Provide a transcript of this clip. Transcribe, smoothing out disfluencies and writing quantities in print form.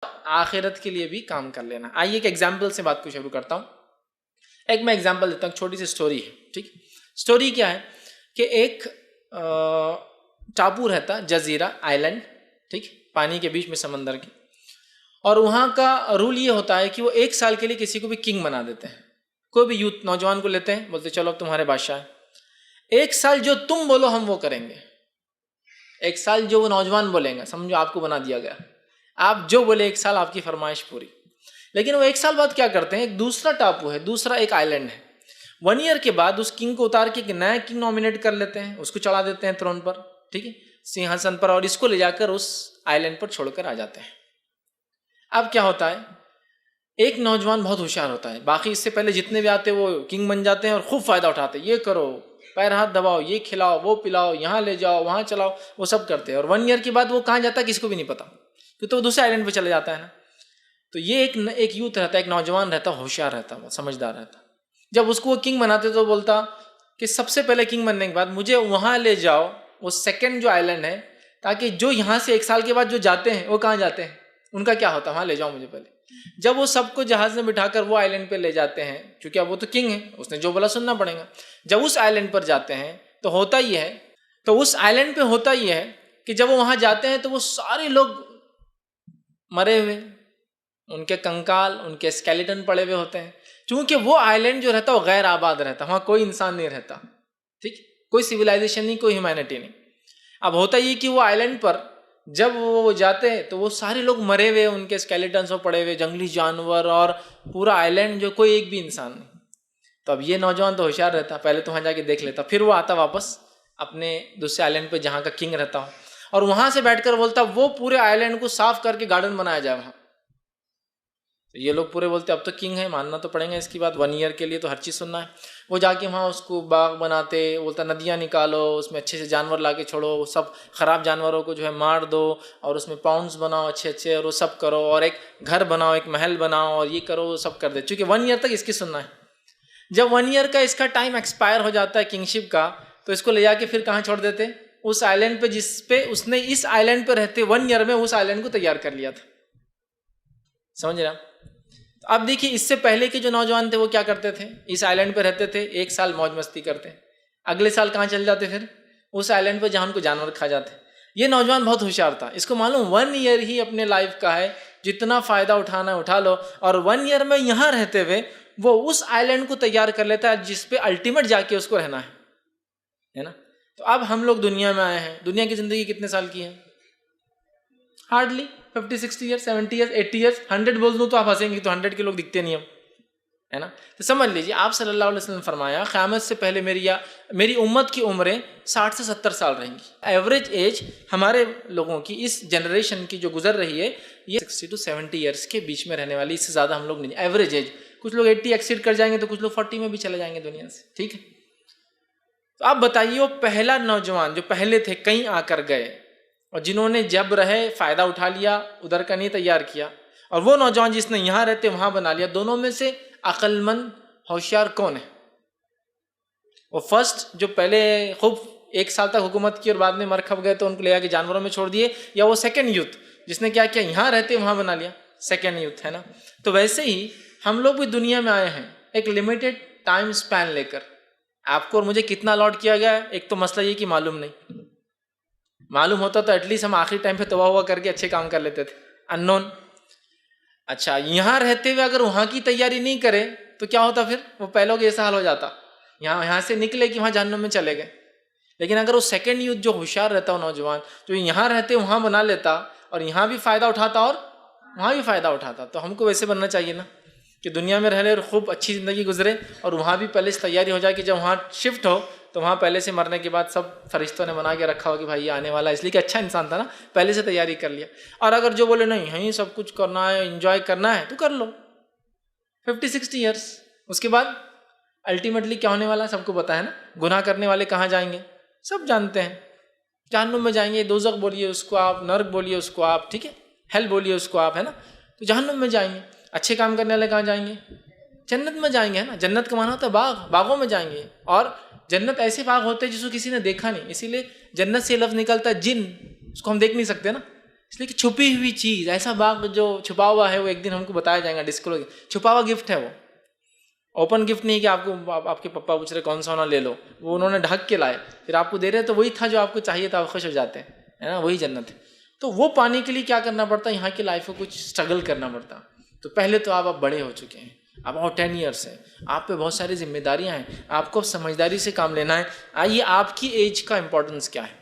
आखिरत के लिए भी काम कर लेना। आइए एक एग्जाम्पल से बात को शुरू करता हूँ। एक मैं एग्जाम्पल देता हूँ, छोटी सी स्टोरी है। ठीक, स्टोरी क्या है कि एक टापू रहता, जजीरा आइलैंड, ठीक, पानी के बीच में, समंदर के। और वहाँ का रूल ये होता है कि वो 1 साल के लिए किसी को भी किंग बना देते हैं। कोई भी यूथ नौजवान को लेते हैं, बोलते चलो अब तुम्हारे बादशाह है, 1 साल जो तुम बोलो हम वो करेंगे। 1 साल जो वो नौजवान बोलेंगे, समझो आपको बना दिया गया, आप जो बोले 1 साल आपकी फरमाइश पूरी। लेकिन वो 1 साल बाद क्या करते हैं, एक दूसरा टापू है, दूसरा एक आइलैंड है, 1 ईयर के बाद उस किंग को उतार के एक नया किंग नॉमिनेट कर लेते हैं, उसको चढ़ा देते हैं थ्रोन पर, ठीक है, सिंहासन पर, और इसको ले जाकर उस आइलैंड पर छोड़कर आ जाते हैं। अब क्या होता है, एक नौजवान बहुत होशियार होता है, बाकी इससे पहले जितने भी आते हैं वो किंग बन जाते हैं और खूब फायदा उठाते हैं, ये करो, पैर हाथ दबाओ, ये खिलाओ, वो पिलाओ, यहाँ ले जाओ, वहाँ चलाओ, वो सब करते हैं। और 1 ईयर के बाद वो कहाँ जाता है किसी को भी नहीं पता, क्योंकि तो वो दूसरे आइलैंड पे चले जाता है ना। तो ये एक यूथ रहता है, एक नौजवान रहता, होशियार रहता, समझदार रहता। जब उसको वो किंग बनाते तो बोलता कि सबसे पहले किंग बनने के बाद मुझे वहाँ ले जाओ, वो सेकेंड जो आइलैंड है, ताकि जो यहाँ से 1 साल के बाद जो जाते हैं वो कहाँ जाते हैं, उनका क्या होता है, वहाँ ले जाओ मुझे पहले। जब वो सबको जहाज में बिठाकर वो आइलैंड पे ले जाते हैं, क्योंकि अब वो तो किंग है, उसने जो बोला सुनना पड़ेगा। जब उस आइलैंड पर जाते हैं तो होता ही है, तो उस आइलैंड पे होता ही है कि जब वो वहाँ जाते हैं तो वो सारे लोग मरे हुए, उनके कंकाल, उनके स्केलेटन पड़े हुए होते हैं, क्योंकि वो आइलैंड जो रहता है वो गैर आबाद रहता, वहाँ कोई इंसान नहीं रहता, ठीक, कोई सिविलाइजेशन नहीं, कोई ह्यूमैनिटी नहीं। अब होता ये कि वो आइलैंड पर जब वो जाते हैं तो वो सारे लोग मरे हुए, उनके स्केलेटन्स पड़े हुए, जंगली जानवर, और पूरा आइलैंड जो कोई एक भी इंसान नहीं। तो अब ये नौजवान तो होशियार रहता, पहले तो वहाँ जाके देख लेता, फिर वो आता वापस अपने दूसरे आइलैंड पे जहाँ का किंग रहता हो, और वहाँ से बैठकर बोलता वो पूरे आइलैंड को साफ करके गार्डन बनाया जाए वहाँ। तो ये लोग पूरे बोलते अब तो किंग है, मानना तो पड़ेगा इसकी बात, 1 ईयर के लिए तो हर चीज़ सुनना है। वो जाके वहाँ उसको बाग बनाते, बोलता नदियाँ निकालो, उसमें अच्छे से जानवर ला के छोड़ो, सब ख़राब जानवरों को जो है मार दो, और उसमें पाउंड्स बनाओ अच्छे अच्छे, और वो सब करो, और एक घर बनाओ, एक महल बनाओ, और ये करो, वो सब कर दे, क्योंकि 1 ईयर तक इसकी सुनना है। जब 1 ईयर का इसका टाइम एक्सपायर हो जाता है किंगशिप का, तो इसको ले जाके फिर कहाँ छोड़ देते, उस आइलैंड पे जिस पे उसने इस आइलैंड पे रहते 1 ईयर में उस आइलैंड को तैयार कर लिया था। समझ रहे? अब देखिए, इससे पहले के जो नौजवान थे वो क्या करते थे, इस आइलैंड पे रहते थे, 1 साल मौज मस्ती करते, अगले साल कहाँ चल जाते, फिर उस आइलैंड पे जहाँ उनको जानवर खा जाते। ये नौजवान बहुत होशियार था, इसको मालूम 1 ईयर ही अपने लाइफ का है, जितना फ़ायदा उठाना उठा लो, और 1 ईयर में यहाँ रहते हुए वो उस आइलैंड को तैयार कर लेता है जिस पे अल्टीमेट जाके उसको रहना है ना। तो अब हम लोग दुनिया में आए हैं, दुनिया की ज़िंदगी कितने साल की है, हार्डली 50-60 ईयर्स, 70 ईयर्स, 80 ईयर्स, 100 बोल दूँ तो आप हंसेंगे, तो 100 के लोग दिखते नहीं हम, है ना। तो समझ लीजिए, आप सल्लल्लाहु अलैहि वसल्लम फरमाया क़यामत से पहले मेरी उम्मत की उम्रें 60 से 70 साल रहेंगी। एवरेज एज हमारे लोगों की, इस जनरेशन की जो गुजर रही है, ये 60 to 70 ईयर्स के बीच में रहने वाली, इससे ज़्यादा हम लोग नहीं, एवरेज एज। कुछ लोग 80 एक्सीड कर जाएंगे, तो कुछ लोग 40 में भी चले जाएंगे दुनिया से, ठीक है। तो आप बताइए, वो पहला नौजवान जो पहले थे कहीं आकर गए, और जिन्होंने जब रहे फ़ायदा उठा लिया, उधर का नहीं तैयार किया, और वो नौजवान जिसने यहाँ रहते वहाँ बना लिया, दोनों में से अक्लमंद होशियार कौन है? वो फर्स्ट जो पहले खूब 1 साल तक हुकूमत की और बाद में मर खप गए तो उनको ले आके जानवरों में छोड़ दिए, या वो सेकेंड यूथ जिसने क्या किया, यहाँ रहते वहाँ बना लिया, सेकेंड यूथ, है ना। तो वैसे ही हम लोग भी दुनिया में आए हैं एक लिमिटेड टाइम स्पैन लेकर। आपको और मुझे कितना अलॉट किया गया है, एक तो मसला ये कि मालूम नहीं, मालूम होता तो एटलीस्ट हम आखिरी टाइम पे तबाह हुआ करके अच्छे काम कर लेते थे। अननोन। अच्छा, यहाँ रहते हुए अगर वहाँ की तैयारी नहीं करे तो क्या होता, फिर वो पहलों के जैसा हाल हो जाता, यहाँ से निकले कि वहाँ जहन्नुम में चले गए। लेकिन अगर वो सेकेंड यूथ जो होशियार रहता, वो नौजवान जो यहाँ रहते वहाँ बना लेता, और यहाँ भी फ़ायदा उठाता और वहाँ भी फ़ायदा उठाता। तो हमको वैसे बनना चाहिए ना कि दुनिया में रह ले और खूब अच्छी ज़िंदगी गुजरे, और वहाँ भी पहले से तैयारी हो जाए कि जब वहाँ शिफ्ट हो तो वहाँ पहले से मरने के बाद सब फरिश्तों ने बना के रखा हो कि भाई ये आने वाला है, इसलिए कि अच्छा इंसान था ना, पहले से तैयारी कर लिया। और अगर जो बोले नहीं यहीं सब कुछ करना है, एंजॉय करना है, तो कर लो 50-60 ईयर्स, उसके बाद अल्टीमेटली क्या होने वाला है सबको पता है ना। गुनाह करने वाले कहाँ जाएंगे, सब जानते हैं, जहन्नुम में जाएंगे। दोज़ख बोलिए उसको आप, नर्क बोलिए उसको आप, ठीक है, हेल बोलिए उसको आप, है ना। तो जहन्नुम में जाएंगे। अच्छे काम करने वाले कहाँ जाएंगे, जन्नत में जाएंगे, है ना। जन्नत का माना होता है बाग, बागों में जाएंगे, और जन्नत ऐसे बाग होते हैं जिसको किसी ने देखा नहीं, इसीलिए जन्नत से लफ्ज़ निकलता है जिन, उसको हम देख नहीं सकते ना, इसलिए कि छुपी हुई चीज, ऐसा बाग जो छुपा हुआ है वो एक दिन हमको बताया जाएगा, डिस्क्लोज, छुपा हुआ गिफ्ट है वो, ओपन गिफ्ट नहीं कि आपको आपके पापा पूछ रहे कौन सा होना ले लो, वो उन्होंने ढक के लाए फिर आपको दे रहे, तो वही था जो आपको चाहिए था, आप खुश हो जाते हैं, है ना, वही जन्नत है। तो वो पाने के लिए क्या करना पड़ता है, यहाँ की लाइफ को कुछ स्ट्रगल करना पड़ता। तो पहले तो आप बड़े हो चुके हैं, अब और 10 ईयर्स है, आप पे बहुत सारी जिम्मेदारियां हैं, आपको समझदारी से काम लेना है। आइए आपकी एज का इंपॉर्टेंस क्या है,